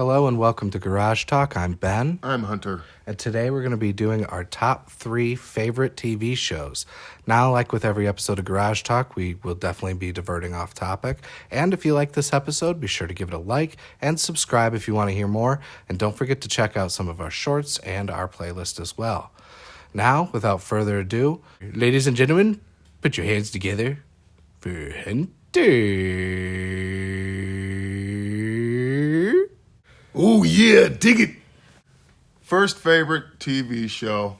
Hello and welcome to Garage Talk. I'm Ben. I'm Hunter. And today we're going to be doing our top 3 favorite TV shows. Now, like with every episode of Garage Talk, we will definitely be diverting off topic. And if you like this episode, be sure to give it a like and subscribe if you want to hear more. And don't forget to check out some of our shorts and our playlist as well. Now, without further ado, ladies and gentlemen, put your hands together for Hunter. Oh, yeah, dig it. First favorite TV show.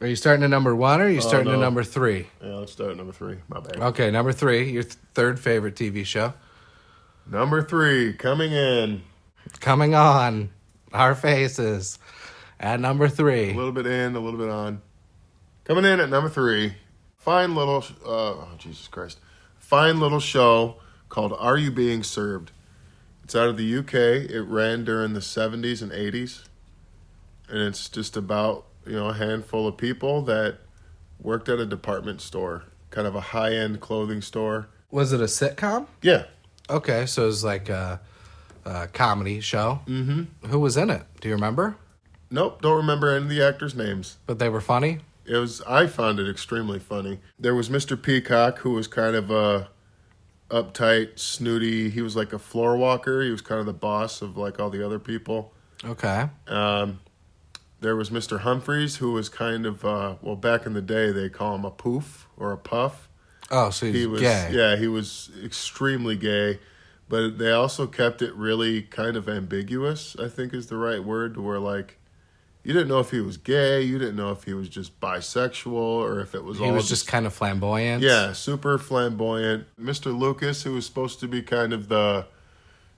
Are you starting at number 1 or are you starting at number 3? Yeah, let's start at number 3. My bad. Okay, number 3, your third favorite TV show. Number 3, coming in. Coming on our faces at number 3. A little bit in, a little bit on. Coming in at number 3. Fine little, Fine little show called Are You Being Served? It's out of the UK. It ran during the 70s and 80s. And it's just about, a handful of people that worked at a department store. Kind of a high-end clothing store. Was it a sitcom? Yeah. Okay, so it was like a comedy show. Mm-hmm. Who was in it? Do you remember? Nope, don't remember any of the actors' names. But they were funny? I found it extremely funny. There was Mr. Peacock, who was kind of a uptight, snooty. He was like a floor walker. He was kind of the boss of like all the other people. Okay. There was Mr. Humphreys, who was kind of back in the day they call him a poof or a puff. Oh, so he was gay. Yeah, he was extremely gay, but they also kept it really kind of ambiguous, I think is the right word, to where like you didn't know if he was gay, you didn't know if he was just bisexual, or if it was He was just kind of flamboyant. Yeah, super flamboyant. Mr. Lucas, who was supposed to be kind of the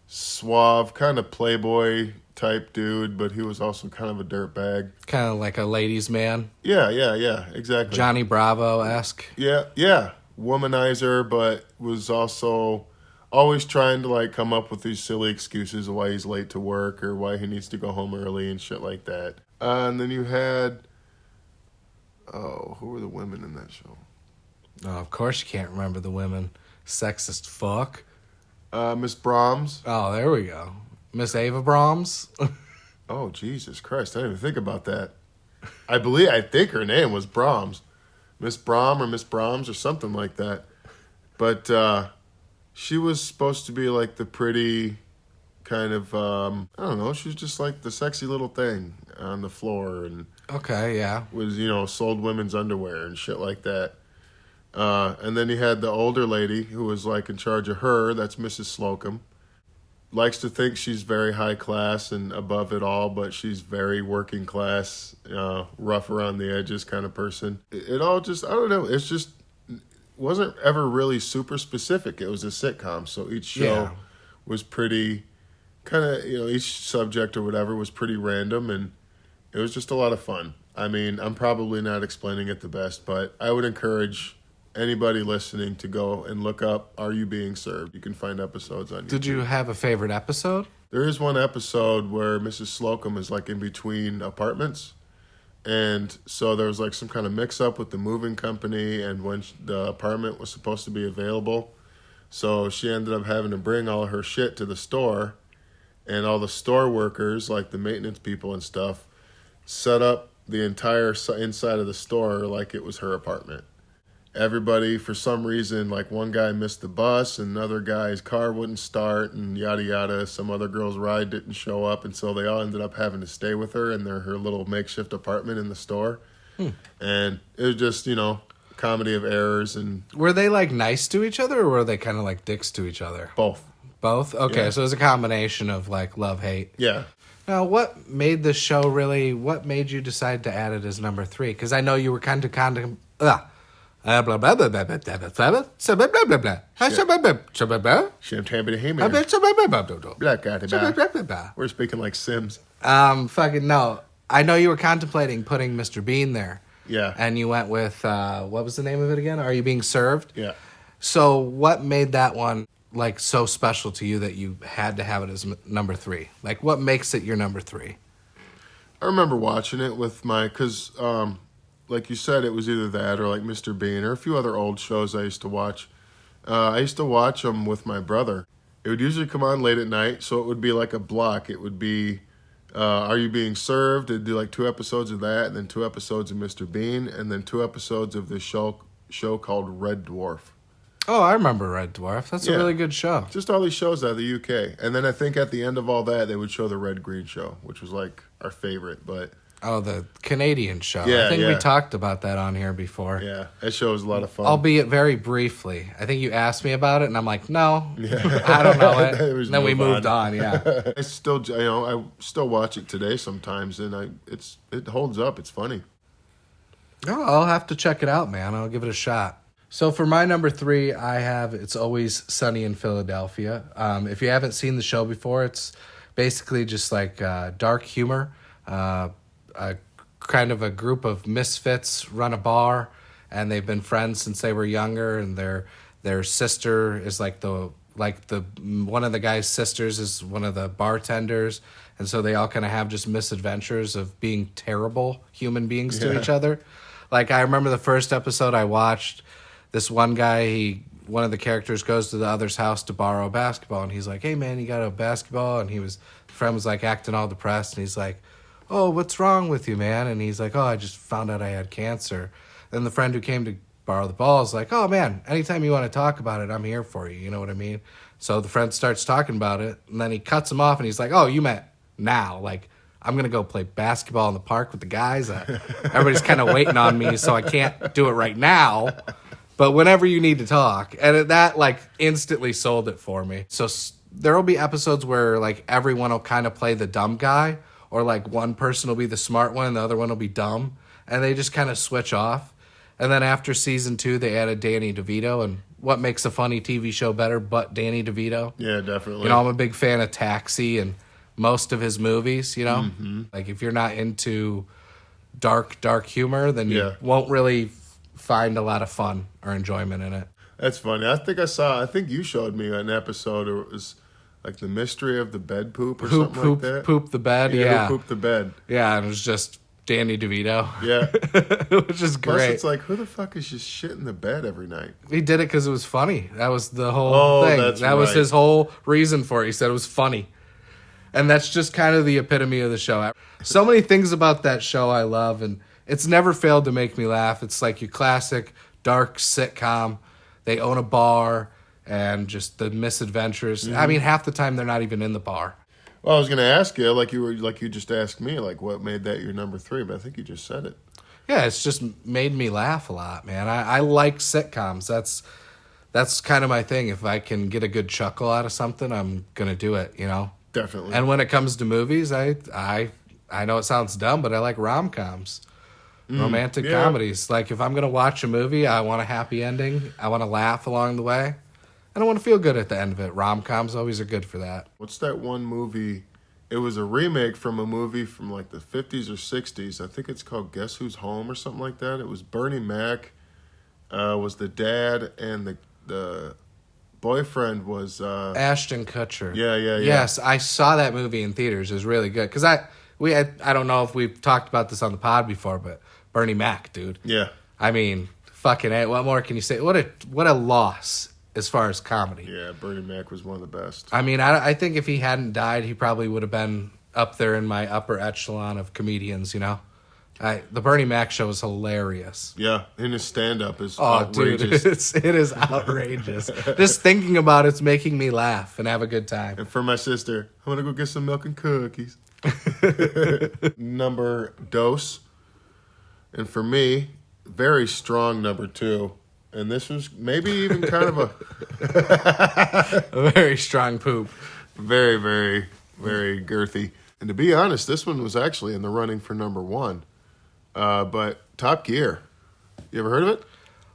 suave, kind of playboy type dude, but he was also kind of a dirtbag. Kind of like a ladies' man. Yeah, exactly. Johnny Bravo-esque. Yeah. Womanizer, but was also always trying to like come up with these silly excuses of why he's late to work or why he needs to go home early and shit like that. And then you had, who were the women in that show? Oh, of course you can't remember the women. Sexist fuck. Miss Brahms. Oh, there we go. Miss Ava Brahms. Oh, Jesus Christ. I didn't even think about that. I think her name was Brahms. Miss Brahm or Miss Brahms or something like that. But she was supposed to be like the pretty kind of, I don't know, she was just like the sexy little thing on the floor and Okay, yeah. was, sold women's underwear and shit like that. And then you had the older lady who was like in charge of her. That's Mrs. Slocum. Likes to think she's very high class and above it all, but she's very working class, rough around the edges kind of person. It all just, I don't know, it's just wasn't ever really super specific. It was a sitcom, so each show was pretty kind of, each subject or whatever was pretty random, and it was just a lot of fun. I mean, I'm probably not explaining it the best, but I would encourage anybody listening to go and look up Are You Being Served? You can find episodes on YouTube. Did you have a favorite episode? There is one episode where Mrs. Slocum is like in between apartments. And so there was like some kind of mix-up with the moving company and when the apartment was supposed to be available. So she ended up having to bring all of her shit to the store. And all the store workers, like the maintenance people and stuff, set up the entire inside of the store like it was her apartment. Everybody, for some reason, like one guy missed the bus, and another guy's car wouldn't start, and yada yada. Some other girl's ride didn't show up, and so they all ended up having to stay with her in her little makeshift apartment in the store. And it was just, comedy of errors. And were they like nice to each other, or were they kind of like dicks to each other? Both. Both? Okay, Yeah. so it was a combination of like love-hate. Yeah. Now, what made the show what made you decide to add it as number 3? Because I know you were kind of blah blah blah blah blah blah blah blah blah blah. We're speaking like Sims. Fucking no. I know you were contemplating putting Mr. Bean there. Yeah. And you went with what was the name of it again? Are You Being Served? Yeah. So what made that one like so special to you that you had to have it as number 3? Like what makes it your number 3? I remember watching it with because like you said, it was either that or like Mr. Bean or a few other old shows I used to watch. I used to watch them with my brother. It would usually come on late at night, so it would be like a block. It would be Are You Being Served? It'd do like 2 episodes of that, and then 2 episodes of Mr. Bean, and then 2 episodes of this show called Red Dwarf. Oh, I remember Red Dwarf. That's a really good show. Just all these shows out of the UK. And then I think at the end of all that, they would show the Red Green Show, which was like our favorite, but... Oh, the Canadian show. Yeah, I think we talked about that on here before. Yeah, that show was a lot of fun. Albeit very briefly. I think you asked me about it, and I'm like, no, I don't know it. And then we moved on, yeah. I still watch it today sometimes, and it holds up. It's funny. Oh, I'll have to check it out, man. I'll give it a shot. So for my number 3, I have It's Always Sunny in Philadelphia. If you haven't seen the show before, it's basically just like dark humor. A kind of a group of misfits run a bar, and they've been friends since they were younger, and their sister is like the one of the guy's sisters is one of the bartenders, and so they all kind of have just misadventures of being terrible human beings to each other. Like, I remember the first episode I watched, this one guy, one of the characters goes to the other's house to borrow a basketball, and he's like, hey man, you got a basketball? And the friend was like acting all depressed, and he's like, oh, what's wrong with you, man? And he's like, oh, I just found out I had cancer. Then the friend who came to borrow the ball is like, oh, man, anytime you want to talk about it, I'm here for you. You know what I mean? So the friend starts talking about it, and then he cuts him off, and he's like, oh, you meant now. Like, I'm going to go play basketball in the park with the guys. Everybody's kind of waiting on me, so I can't do it right now. But whenever you need to talk. And that, like, instantly sold it for me. So there will be episodes where, like, everyone will kind of play the dumb guy, or like one person will be the smart one and the other one will be dumb, and they just kind of switch off. And then after season 2, they added Danny DeVito, and what makes a funny TV show better but Danny DeVito? Yeah, definitely. You know, I'm a big fan of Taxi and most of his movies, you know? Mm-hmm. Like, if you're not into dark humor, then you won't really find a lot of fun or enjoyment in it. That's funny. I think you showed me an episode, or it was... like the mystery of the bed poop or something like that. Poop the bed, yeah. Who pooped the bed. Yeah, and it was just Danny DeVito. Yeah. Which is great. Plus, it's like, who the fuck is just shit in the bed every night? He did it because it was funny. That was the whole thing. That was his whole reason for it. He said it was funny. And that's just kind of the epitome of the show. So many things about that show I love, and it's never failed to make me laugh. It's like your classic dark sitcom. They own a bar, and just the misadventures. Mm-hmm. I mean, half the time they're not even in the bar. Well, I was going to ask you, like you just asked me, like what made that your number 3, but I think you just said it. Yeah, it's just made me laugh a lot, man. I like sitcoms. That's kind of my thing. If I can get a good chuckle out of something, I'm going to do it, you know? Definitely. And when it comes to movies, I know it sounds dumb, but I like rom-coms. Romantic comedies. Like, if I'm going to watch a movie, I want a happy ending. I want to laugh along the way. I don't want to feel good at the end of it. Rom-coms always are good for that. What's that one movie? It was a remake from a movie from like the 50s or 60s. I think it's called Guess Who's Home or something like that. It was Bernie Mac was the dad, and the boyfriend was... Ashton Kutcher. Yeah. Yes, I saw that movie in theaters. It was really good. Because I don't know if we've talked about this on the pod before, but Bernie Mac, dude. Yeah. I mean, fucking A. What more can you say? What a loss as far as comedy. Yeah, Bernie Mac was one of the best. I mean, I think if he hadn't died, he probably would have been up there in my upper echelon of comedians, you know? The Bernie Mac show is hilarious. Yeah, and his stand-up is outrageous. Dude, it is outrageous. Just thinking about it's making me laugh and have a good time. And for my sister, I'm going to go get some milk and cookies. Number dose. And for me, very strong number 2. And this was maybe even kind of a very strong poop. Very, very, very girthy. And to be honest, this one was actually in the running for number 1. But Top Gear. You ever heard of it?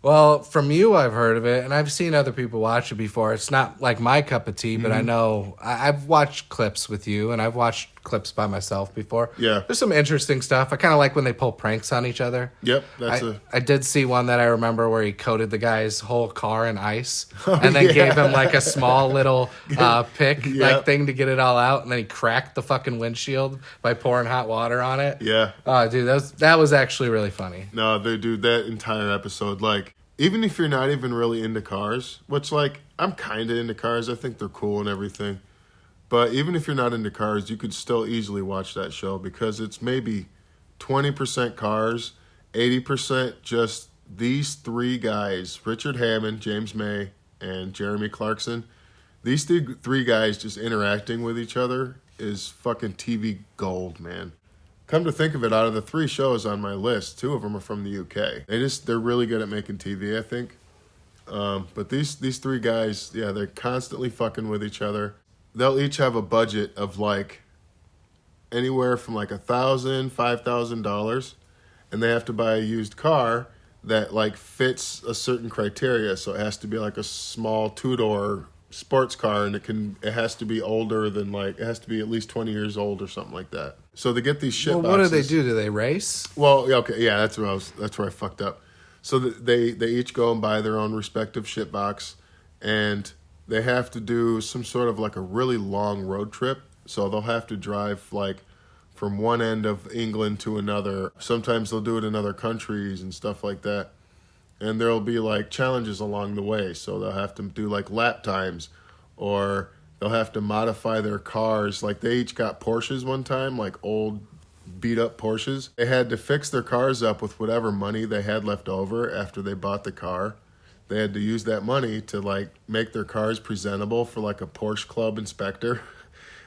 Well, from you, I've heard of it, and I've seen other people watch it before. It's not like my cup of tea, but I know I've watched clips with you, and I've watched clips by myself before. Yeah. There's some interesting stuff. I kind of like when they pull pranks on each other. Yep. I did see one that I remember where he coated the guy's whole car in ice and then gave him like a small little pick like thing to get it all out, and then he cracked the fucking windshield by pouring hot water on it. Yeah. Oh, dude, that was actually really funny. No, dude, that entire episode, like, even if you're not even really into cars, which, like, I'm kind of into cars. I think they're cool and everything. But even if you're not into cars, you could still easily watch that show because it's maybe 20% cars, 80% just these three guys, Richard Hammond, James May, and Jeremy Clarkson. These three guys just interacting with each other is fucking TV gold, man. Come to think of it, out of the three shows on my list, two of them are from the UK. They're really good at making TV, I think. But these three guys, yeah, they're constantly fucking with each other. They'll each have a budget of like anywhere from like $1,000, $5,000, and they have to buy a used car that like fits a certain criteria. So it has to be like a small two-door sports car, and it has to be older than it has to be at least 20 years old or something like that. So they get these shit boxes. What do they do? Do they race? Well, okay, yeah, that's where I fucked up. So they each go and buy their own respective shit box, and they have to do some sort of like a really long road trip. So they'll have to drive like from one end of England to another. Sometimes they'll do it in other countries and stuff like that. And there'll be like challenges along the way. So they'll have to do like lap times, or they'll have to modify their cars. Like they each got Porsches one time, like old beat up Porsches. They had to fix their cars up with whatever money they had left over after they bought the car. They had to use that money to like make their cars presentable for like a Porsche club inspector.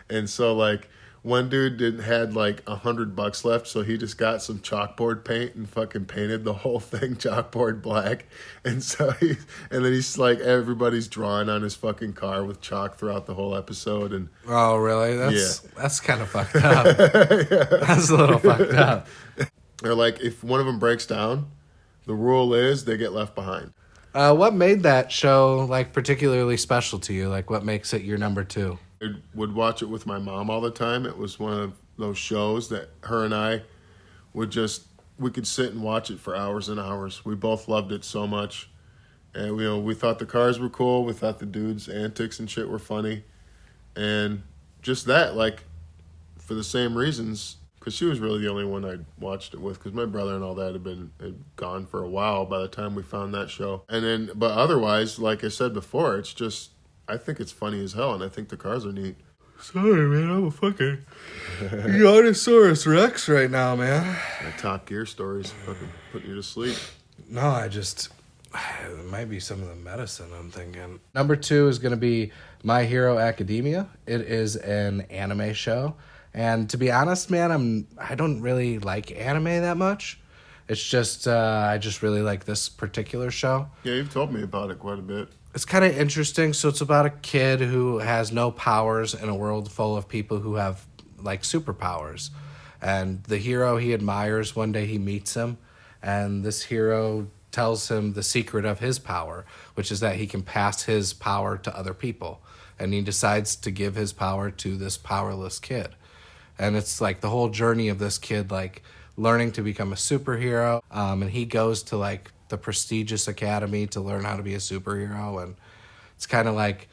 And so like one dude had like $100 left, so he just got some chalkboard paint and fucking painted the whole thing chalkboard black. And so then he's like, everybody's drawing on his fucking car with chalk throughout the whole episode. And oh, really? That's kind of fucked up. That's a little fucked up. Or like if one of them breaks down, the rule is they get left behind. What made that show like particularly special to you? Like, what makes it your number two? I would watch it with my mom all the time. It was one of those shows that her and I we could sit and watch it for hours and hours. We both loved it so much. And we thought the cars were cool. We thought the dudes' antics and shit were funny. And just that, like, for the same reasons, because she was really the only one I watched it with, because my brother and all that had gone for a while by the time we found that show. But otherwise, like I said before, it's just, I think it's funny as hell, and I think the cars are neat. Sorry, man, I'm a fucking Ionosaurus Rex right now, man. My Top Gear stories fucking putting you to sleep. No, it might be some of the medicine I'm thinking. Number two is going to be My Hero Academia. It is an anime show. And to be honest, man, I don't really like anime that much. It's just, I just really like this particular show. Yeah, you've told me about it quite a bit. It's kind of interesting. So it's about a kid who has no powers in a world full of people who have, like, superpowers. And the hero he admires, one day he meets him, and this hero tells him the secret of his power, which is that he can pass his power to other people. And he decides to give his power to this powerless kid. And it's like the whole journey of this kid, like, learning to become a superhero. And he goes to, like, the prestigious academy to learn how to be a superhero. And it's kind of like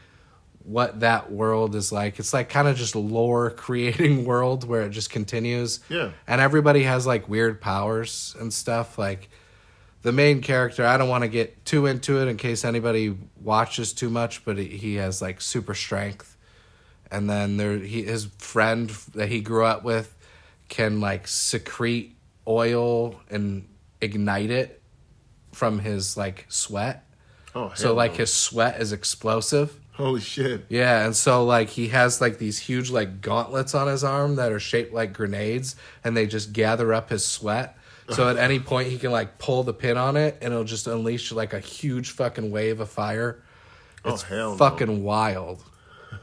what that world is like. It's like kind of just lore creating world where it just continues. Yeah. And everybody has like weird powers and stuff. Like the main character, I don't want to get too into it in case anybody watches too much, but he has like super strength. And then his friend that he grew up with can like secrete oil and ignite it from his like sweat. Oh, hell so like no. his sweat is explosive. Holy shit. Yeah, and so like he has like these huge like gauntlets on his arm that are shaped like grenades, and they just gather up his sweat. So at any point he can like pull the pin on it, and it'll just unleash like a huge fucking wave of fire. It's hell no. fucking wild.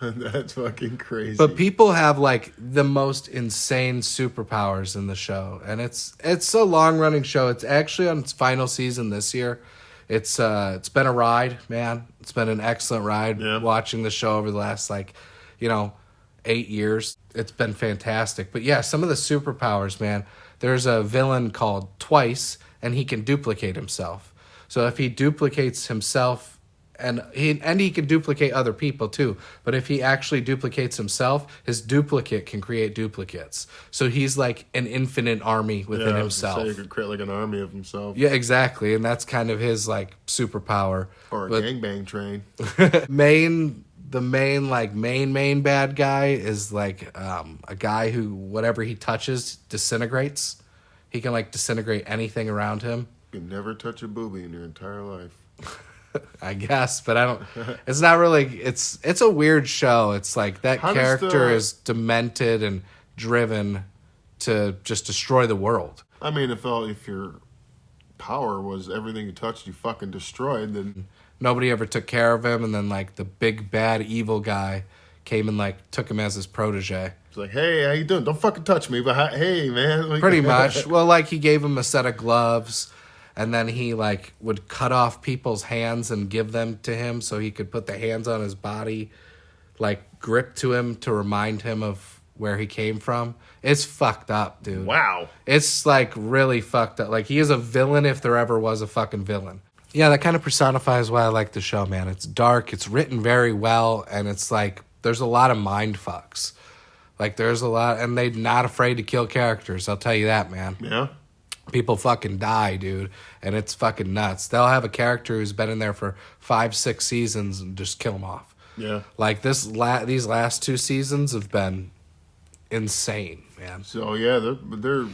That's fucking crazy. But people have like the most insane superpowers in the show, and it's a long running show. It's actually on its final season this year. It's been a ride, man. It's been an excellent ride watching the show over the last 8 years. It's been fantastic. But yeah, some of the superpowers, man. There's a villain called Twice, and he can duplicate himself. So if he duplicates himself And he can duplicate other people too. But if he actually duplicates himself, his duplicate can create duplicates. So he's like an infinite army within himself. So he could create like an army of himself. Yeah, exactly. And that's kind of his like superpower. Or a gangbang train. The main bad guy is like a guy who whatever he touches disintegrates. He can like disintegrate anything around him. You can never touch a boobie in your entire life. I guess, but I don't. It's not really. It's a weird show. It's like that character is demented and driven to just destroy the world. I mean, if your power was everything you touched, you fucking destroyed, then nobody ever took care of him, and then like the big bad evil guy came and like took him as his protege. It's like, hey, how you doing? Don't fucking touch me, but hey, man. Like, pretty much. Well, like he gave him a set of gloves. And then he like would cut off people's hands and give them to him so he could put the hands on his body, like grip to him to remind him of where he came from. It's fucked up, dude. Wow. It's like really fucked up. Like he is a villain if there ever was a fucking villain. Yeah, that kind of personifies why I like the show, man. It's dark, it's written very well, and it's like there's a lot of mind fucks. Like there's a lot, and they're not afraid to kill characters. I'll tell you that, man. Yeah. People fucking die, dude, and it's fucking nuts. They'll have a character who's been in there for 5-6 seasons and just kill him off. Yeah. Like these last 2 seasons have been insane, man. So yeah, they're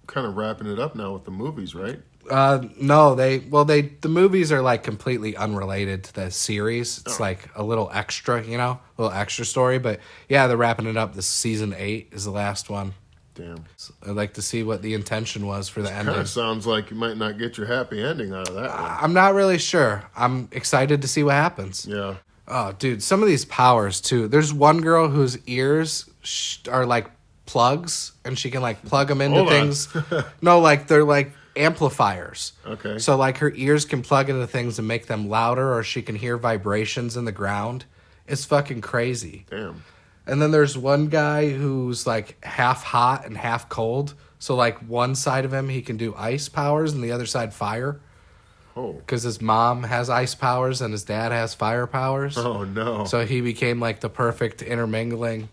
kind of wrapping it up now with the movies, right? No, the movies are like completely unrelated to the series. It's like a little extra, a little extra story. But yeah, they're wrapping it up. This season 8 is the last one. Damn. I'd like to see what the intention was for the ending. Kind of sounds like you might not get your happy ending out of that one. I'm not really sure. I'm excited to see what happens. Yeah. Oh, dude, some of these powers, too. There's one girl whose ears are like plugs, and she can like plug them into things. No, like they're like amplifiers. Okay. So like her ears can plug into things and make them louder, or she can hear vibrations in the ground. It's fucking crazy. Damn. And then there's one guy who's like half hot and half cold. So like one side of him, he can do ice powers and the other side fire. Oh. Because his mom has ice powers and his dad has fire powers. Oh, no. So he became like the perfect intermingling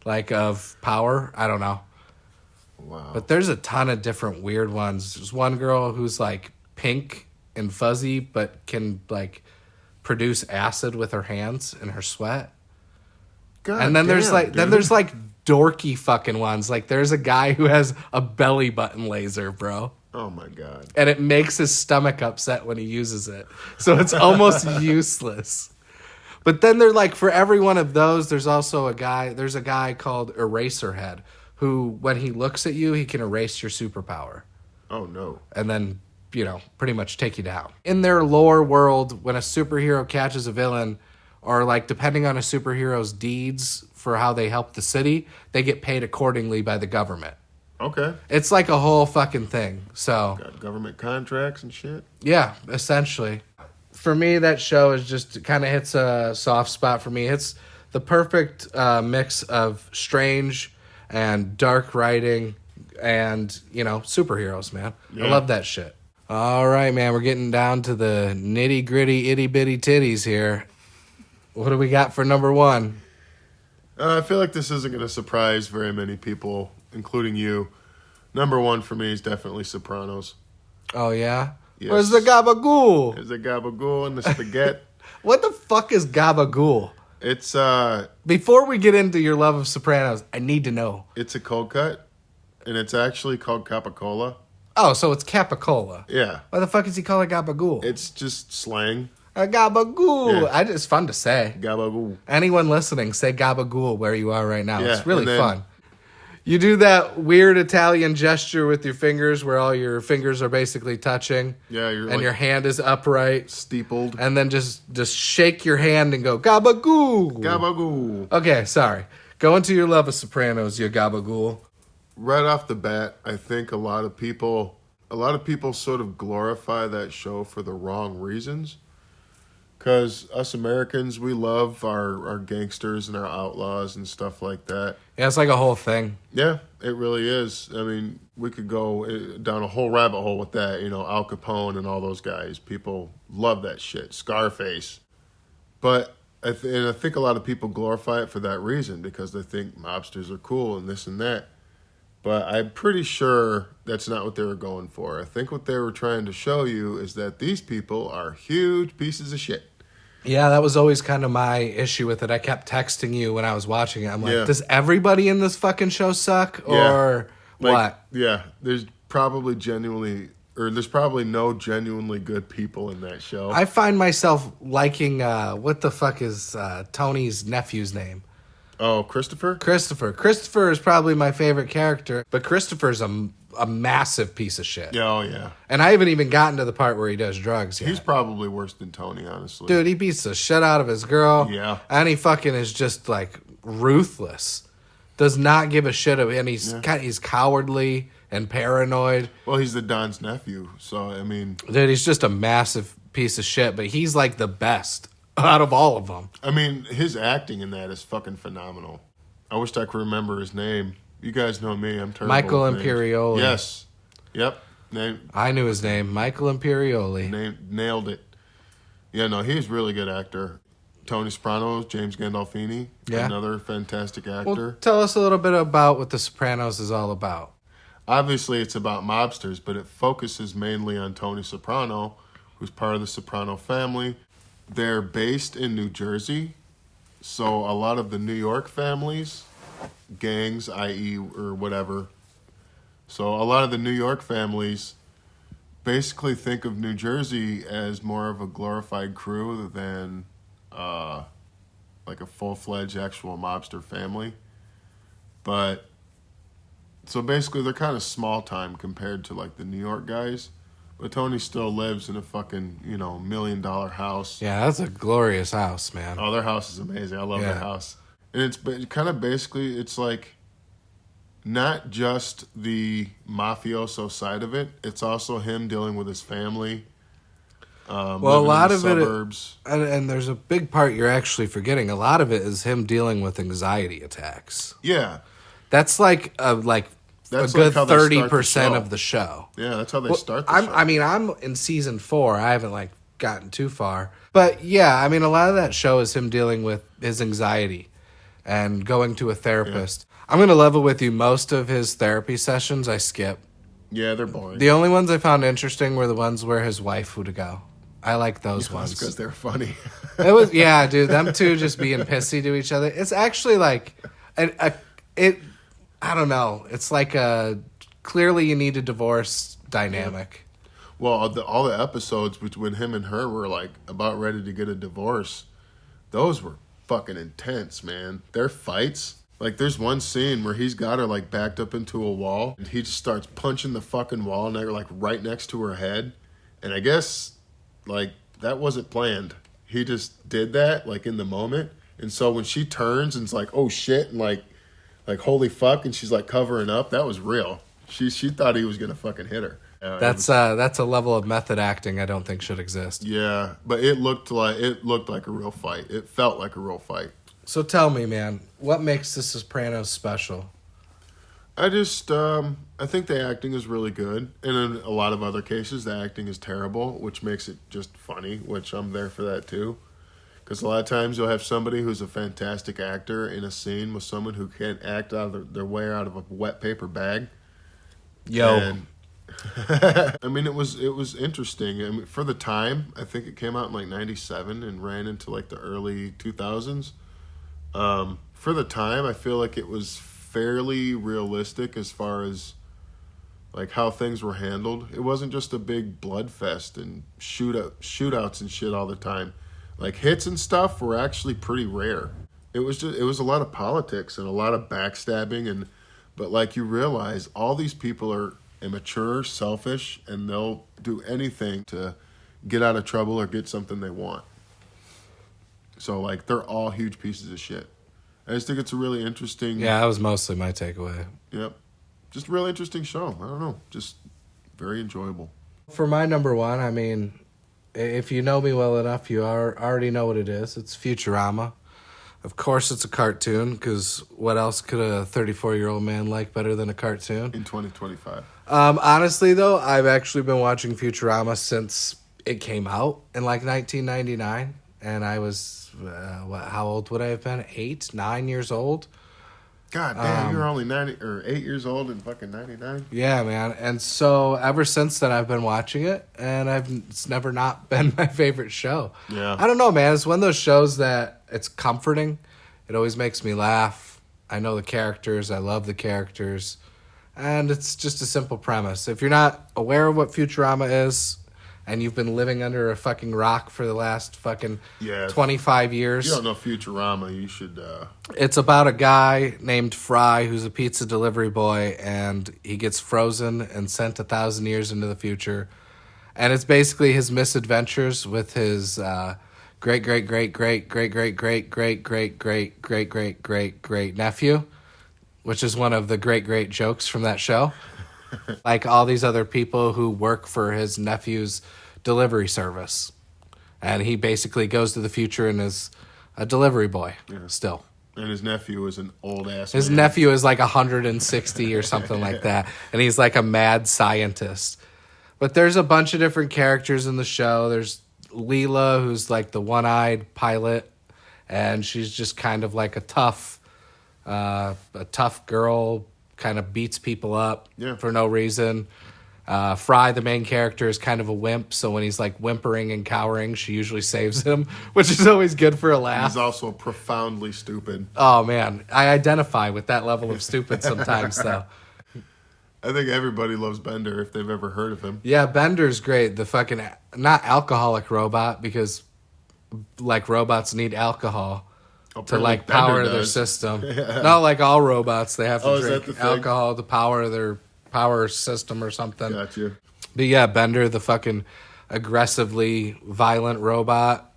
like of power. I don't know. Wow. But there's a ton of different weird ones. There's one girl who's like pink and fuzzy but can like produce acid with her hands and her sweat. God and then there's like dude. dorky fucking ones. Like there's a guy who has a belly button laser, bro. Oh my God. And it makes his stomach upset when he uses it. So it's almost useless. But then they're like, for every one of those, there's a guy called Eraserhead who, when he looks at you, he can erase your superpower. Oh no. And then, pretty much take you down. In their lore world, when a superhero catches a villain, or like depending on a superhero's deeds for how they help the city, they get paid accordingly by the government. Okay. It's like a whole fucking thing. So Got government contracts and shit. yeah, essentially. For me, that show is just kind of hits a soft spot for me. It's the perfect mix of strange and dark writing and, superheroes, man. Yeah. I love that shit. All right, man, we're getting down to the nitty gritty itty bitty titties here. What do we got for number 1? I feel like this isn't going to surprise very many people, including you. Number 1 for me is definitely Sopranos. Oh, yeah? Yes. Where's the gabagool? There's the gabagool and the spaghetti. What the fuck is gabagool? It's Before we get into your love of Sopranos, I need to know. it's a cold cut, and it's actually called Capicola. Oh, so it's capicola. Yeah. Why the fuck is he calling it gabagool? It's just slang. A gabagool. Yeah. It's fun to say. Gabagool. Anyone listening, say gabagool where you are right now. Yeah, It's really and then- fun. You do that weird Italian gesture with your fingers where all your fingers are basically touching. Yeah, you're and like your hand is upright. steepled. And then just shake your hand and go, gabagool. Gabagool. Okay, sorry. Go into your love of Sopranos, you gabagool. Right off the bat, I think a lot of people sort of glorify that show for the wrong reasons. Because us Americans, we love our gangsters and our outlaws and stuff like that. Yeah, it's like a whole thing. Yeah, it really is. I mean, we could go down a whole rabbit hole with that. Al Capone and all those guys. People love that shit. Scarface. But and I think a lot of people glorify it for that reason, because they think mobsters are cool and this and that. But I'm pretty sure that's not what they were going for. I think what they were trying to show you is that these people are huge pieces of shit. Yeah, that was always kind of my issue with it. I kept texting you when I was watching it. I'm like, Yeah. does everybody in this fucking show suck? Or what? Yeah, there's probably no genuinely good people in that show. I find myself liking, what the fuck is Tony's nephew's name? Oh, Christopher? Christopher is probably my favorite character, but Christopher's a massive piece of shit. Yeah, oh, yeah. And I haven't even gotten to the part where he does drugs yet. He's probably worse than Tony, honestly. Dude, he beats the shit out of his girl. Yeah. And he fucking is just, like, ruthless. Does not give a shit. And he's cowardly and paranoid. Well, he's the Don's nephew, so, I mean... Dude, he's just a massive piece of shit, but he's, like, the best out of all of them. I mean, his acting in that is fucking phenomenal. I wish I could remember his name. You guys know me. I'm terrible. Michael with names. Imperioli. Yes. Yep. I knew his name. Michael Imperioli. Nailed it. Yeah, no, he's a really good actor. Tony Sopranos, James Gandolfini, another fantastic actor. Well, tell us a little bit about what The Sopranos is all about. Obviously, it's about mobsters, but it focuses mainly on Tony Soprano, who's part of the Soprano family. They're based in New Jersey, so a lot of the New York families, gangs, i.e., or whatever. So a lot of the New York families basically think of New Jersey as more of a glorified crew than like a full-fledged actual mobster family. But so basically they're kind of small time compared to like the New York guys. But Tony still lives in a fucking, $1 million house. Yeah, that's a glorious house, man. Oh, their house is amazing. I love their house. And it's kind of basically, it's like not just the mafioso side of it. It's also him dealing with his family. Well, a lot of suburbs. and there's a big part you're actually forgetting. A lot of it is him dealing with anxiety attacks. Yeah. That's like a good how they start the 30% show. of the show. Yeah, that's how they start the show. I'm in season 4. I haven't gotten too far. But yeah, I mean, a lot of that show is him dealing with his anxiety and going to a therapist. Yeah. I'm going to level with you. Most of his therapy sessions I skip. Yeah, they're boring. The only ones I found interesting were the ones where his wife would go. I like those ones. because they're funny. It was, yeah, dude, them two just being pissy to each other. It's actually like, I don't know. It's like clearly you need a divorce dynamic. Well, all the episodes when him and her were like about ready to get a divorce, those were fucking intense, man. Their fights. Like, there's one scene where he's got her, like, backed up into a wall, and he just starts punching the fucking wall, and they're, like, right next to her head. And I guess, like, that wasn't planned. He just did that, like, in the moment. And so when she turns and it's like, oh, shit, and, like holy fuck, and she's, like, covering up, that was real. She thought he was going to fucking hit her. That's a level of method acting I don't think should exist. Yeah, but it looked like a real fight. It felt like a real fight. So tell me, man, what makes The Sopranos special? I think the acting is really good. And in a lot of other cases, the acting is terrible, which makes it just funny, which I'm there for that too. Because a lot of times you'll have somebody who's a fantastic actor in a scene with someone who can't act out of their way out of a wet paper bag. Yo. And, I mean, it was interesting. I mean, for the time, I think it came out in like 97 and ran into like the early 2000s. For the time, I feel like it was fairly realistic as far as like how things were handled. It wasn't just a big blood fest and shootouts and shit all the time. Like, hits and stuff were actually pretty rare. It was a lot of politics and a lot of backstabbing, but like, you realize all these people are immature, selfish, and they'll do anything to get out of trouble or get something they want. So, like, they're all huge pieces of shit. I just think it's a really interesting... Yeah, that was mostly my takeaway. Yep. Just a really interesting show. I don't know. Just very enjoyable. For my number one, I mean, if you know me well enough, you already know what it is. It's Futurama. Of course it's a cartoon, because what else could a 34-year-old man like better than a cartoon? In 2025. Honestly, though, I've actually been watching Futurama since it came out in, like, 1999, and I was how old would I have been? 8, 9 years old. God damn, you were only 90 or 8 years old in fucking 99. Yeah, man. And so ever since then, I've been watching it, and it's never not been my favorite show. Yeah. I don't know, man. It's one of those shows that it's comforting. It always makes me laugh. I know the characters. I love the characters. And it's just a simple premise. If you're not aware of what Futurama is, and you've been living under a fucking rock for the last fucking 25 years. If you don't know Futurama, you should... It's about a guy named Fry who's a pizza delivery boy, and he gets frozen and sent 1,000 years into the future. And it's basically his misadventures with his great nephew, which is one of the great jokes from that show. Like all these other people who work for his nephew's delivery service. And he basically goes to the future and is a delivery boy still. And his nephew is an old-ass His nephew is like 160 or something like that. And he's like a mad scientist. But there's a bunch of different characters in the show. There's Leela, who's like the one-eyed pilot. And she's just kind of like a tough girl, kind of beats people up for no reason. Fry, the main character, is kind of a wimp, so when he's like whimpering and cowering, she usually saves him, which is always good for a laugh. He's also profoundly stupid. Oh man, I identify with that level of stupid sometimes, though. I think everybody loves Bender if they've ever heard of him. Yeah, Bender's great. The fucking, not alcoholic robot, because like robots need alcohol to like power their system. Not like all robots, they have to drink alcohol to power their power system or something. Gotcha. But yeah, Bender, the fucking aggressively violent robot,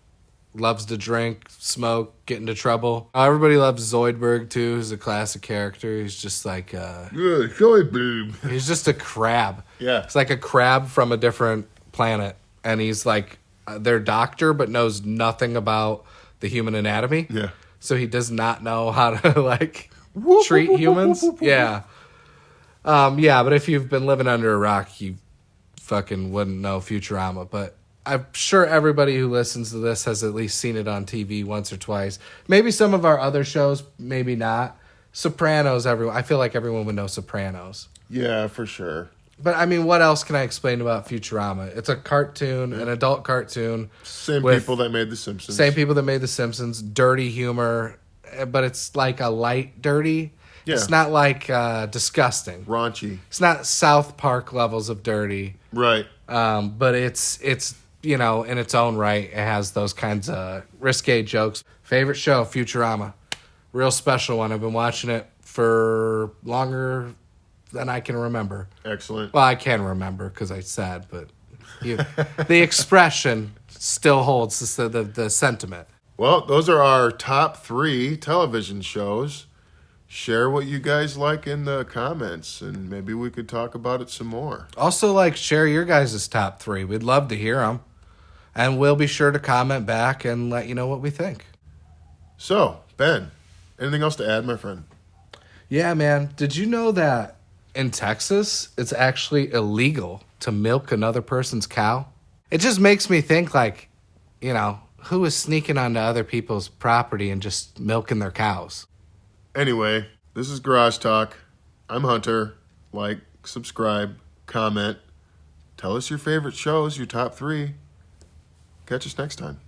loves to drink, smoke, get into trouble. Everybody loves Zoidberg too. He's a classic character. He's just like he's just a crab. Yeah, it's like a crab from a different planet, and he's like their doctor, but knows nothing about the human anatomy. Yeah. So he does not know how to like treat humans. Yeah. But if you've been living under a rock, you fucking wouldn't know Futurama. But I'm sure everybody who listens to this has at least seen it on TV once or twice. Maybe some of our other shows, maybe not. Sopranos, I feel like everyone would know Sopranos. Yeah, for sure. But, I mean, what else can I explain about Futurama? It's a cartoon, an adult cartoon. Same people that made The Simpsons. Same people that made The Simpsons. Dirty humor, but it's like a light dirty. Yeah. It's not like disgusting. Raunchy. It's not South Park levels of dirty. Right. But it's in its own right, it has those kinds of risque jokes. Favorite show, Futurama. Real special one. I've been watching it for longer than I can remember. Excellent. Well, I can remember because I said, but the expression still holds the sentiment. Well, those are our top 3 television shows. Share what you guys like in the comments, and maybe we could talk about it some more. Also, share your guys' top 3. We'd love to hear them. And we'll be sure to comment back and let you know what we think. So, Ben, anything else to add, my friend? Yeah, man. Did you know that in Texas, it's actually illegal to milk another person's cow? It just makes me think, who is sneaking onto other people's property and just milking their cows? Anyway, this is Garage Talk. I'm Hunter. Like, subscribe, comment. Tell us your favorite shows, your top 3. Catch us next time.